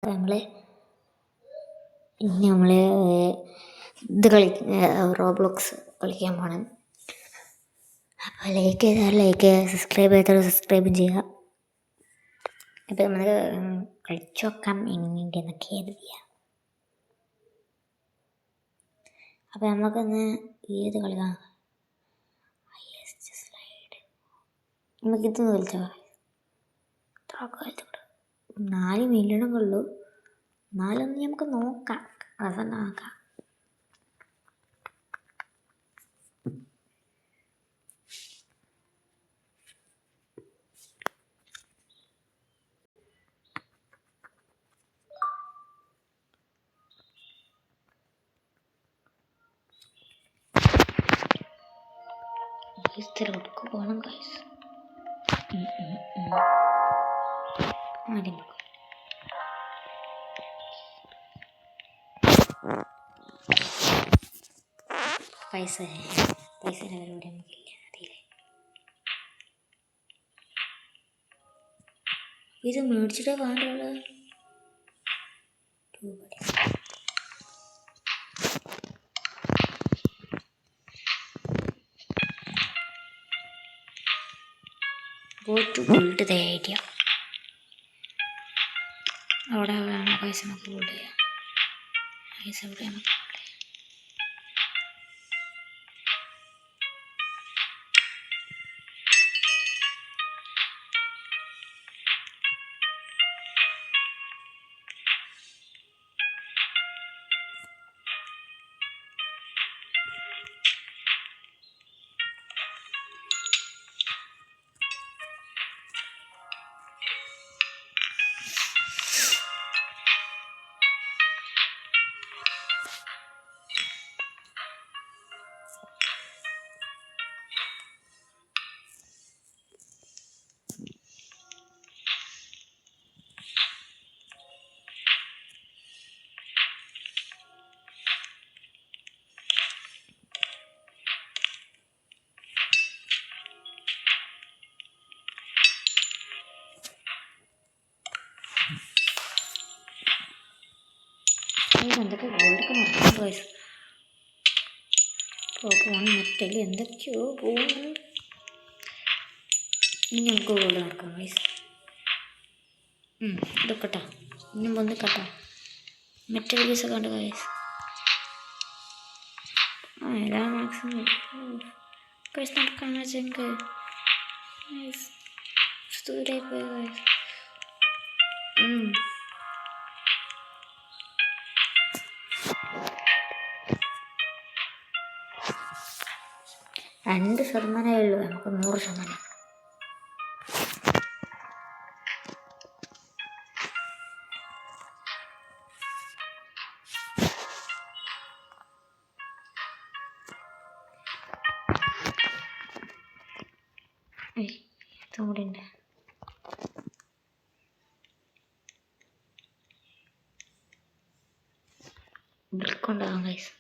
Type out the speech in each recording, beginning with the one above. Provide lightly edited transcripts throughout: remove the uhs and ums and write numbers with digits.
നമ്മൾ ഇനി ഇത് റോബ്ലോക്സ് കളിക്കാൻ പോകണം. അപ്പോൾ ലൈക്ക് ചെയ്താൽ ലൈക്ക് ചെയ്യുക, സബ്സ്ക്രൈബ് ചെയ്താൽ സബ്സ്ക്രൈബും ചെയ്യുക. അപ്പോൾ നമ്മൾ കളിച്ചു നോക്കാം എങ്ങനെയുണ്ടെന്നൊക്കെ എഴുതിയ. അപ്പോൾ നമുക്കൊന്ന് ഏത് കളിക്കാം, നമുക്കിതൊന്ന് കളിച്ചോ. 4 മില്യണൊക്കെ ഉള്ളൂ, 4 നമുക്ക് നോക്കാം, അവസാനം നോക്കാം. ഇത്തിരക്ക് പോകണം ഗൈസ്. ആദ്യം പൈസ ലെവലൂടെ നമുക്കില്ല, അറിയില്ലേ. ഇത് മേടിച്ചിട്ടേ വേണ്ടുള്ളൂ. Go to build the idea. അവിടെ വേണം പൈസ നമുക്ക് ബിൽഡ് ചെയ്യാം. പൈസ എവിടെയാണ്? എന്തൊക്കെ ഗോൾഡൊക്കെ നടക്കുന്നു ഗൈസ്. പോകണം നെറ്റല് എന്തൊക്കെയോ പോകുന്നുണ്ട്. ഇനി നമുക്ക് ഗോൾഡ് നടക്കാം ഗൈസ്. ഇതൊക്കെട്ടോ, ഇനി വന്നിക്കട്ടോ മെറ്റൽ പീസൊക്കെ ഉണ്ട് ഗൈസ്. ഏതാ മാക്സിമം ഗൈസ് നടക്കാന്ന് വെച്ചെങ്കിൽ ഗൈസ് ദൂരായി പോയി ഗൈസ്. രണ്ട് ശതമാനമേ ഉള്ളൂ, നമുക്ക് 100%. ഇതും കൂടി ഉണ്ട്. ബ്രിക്ക് ഉണ്ടാകാം ഗൈസ്.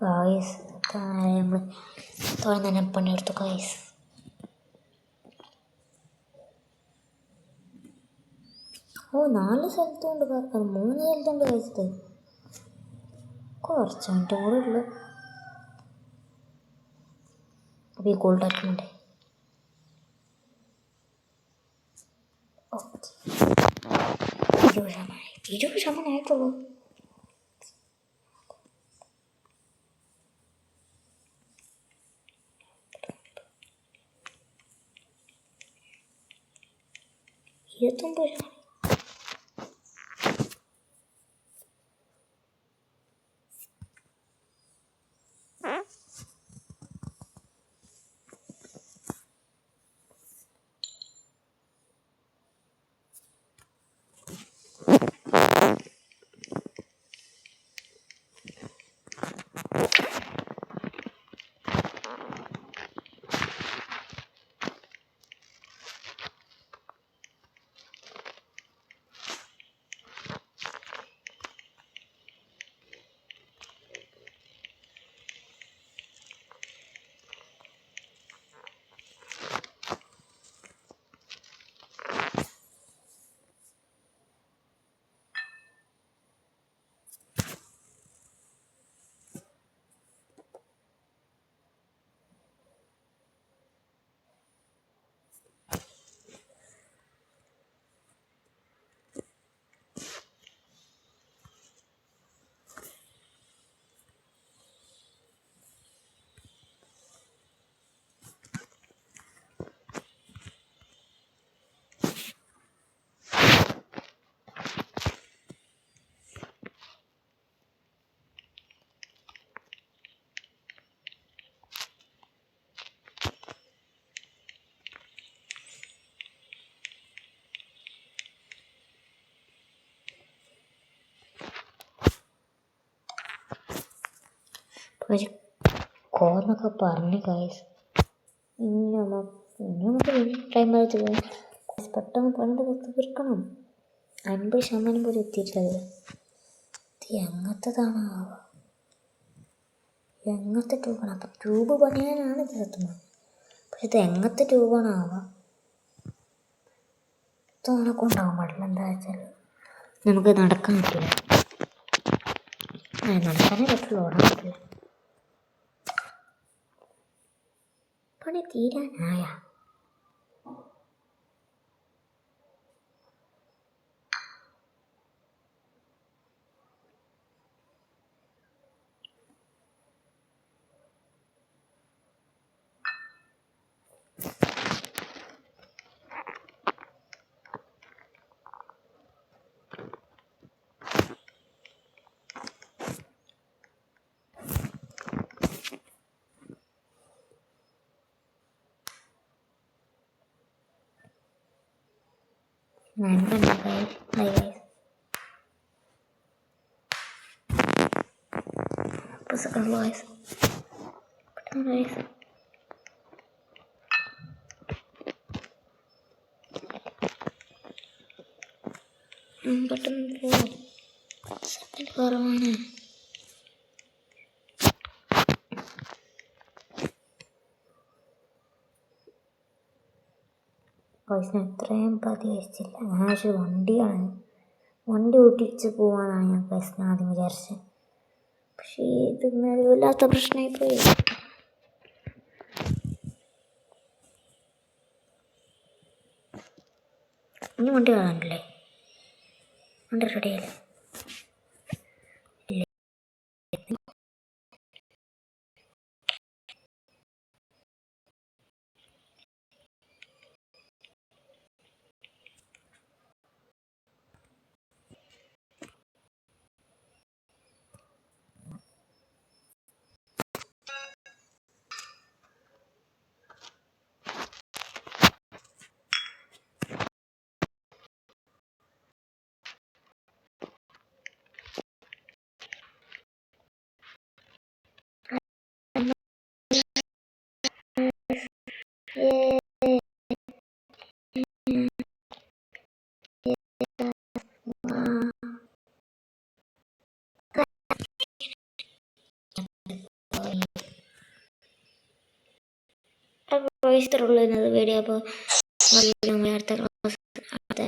ഗായ്സ് നമ്മൾ തോന്നെ തന്നെ പണിയെടുത്തു ഗായ്സ്. ഓ 4 സ്ഥലത്തുണ്ട്, 3 സ്ഥലത്തുണ്ട് കഴിച്ചത്. കുറച്ച് മിനിറ്റ് കൂടെ ഉള്ളു. അപ്പോൾ ഈ ഗോൾഡാക്കുന്നുണ്ട്. ഓക്കെ 20% ആയിട്ടുള്ളൂ. ഇരുപത്തൊമ്പത്. ഒരു കോന്നൊക്കെ പറഞ്ഞ് ഗൈസ്. ഇനി നമുക്ക് ടൈം എടുത്ത് പോകും. പെട്ടെന്ന് പണിത് തീർക്കണം. 50% പോലും എത്തിയിട്ടത്. ഇത് എങ്ങനത്തതാണാവുക, എങ്ങനത്തെ ട്യൂബാണ്? അപ്പം ട്യൂബ് പണിയാനാണ് ഇത് സത്യം. പക്ഷെ ഇത് എങ്ങനത്തെ ട്യൂബാണ് ആവുക? ഇതൊക്കെ ഉണ്ടാവാൻ പാടില്ല. എന്താ വെച്ചാൽ നമുക്ക് നടക്കാൻ പറ്റില്ല. നടക്കാനേ പറ്റുള്ളൂ, ഓടാൻ പറ്റില്ല. പണി തീരാനായ പെട്ടെന്ന് പോകും. സെക്കൻഡ് കുറവാണ്. പൈസ എത്രയും പ്രതീക്ഷിച്ചില്ല. ഞാൻ പക്ഷേ വണ്ടി ഓട്ടിച്ച് പോകാനാണ് ഞാൻ പൈസ ആദ്യം വിചാരിച്ചത്. പക്ഷേ ഇത് വല്ലാത്ത പ്രശ്നമായി പോയി. ഇനി വണ്ടി കാണാനില്ലേ? വണ്ടി റെഡിയല്ലേ? അപ്പോൾ ഇത്രയുള്ളൂ ഇന്നത്തെ വീഡിയോ. അപ്പോൾ അടുത്ത ക്ലാസ് അടുത്ത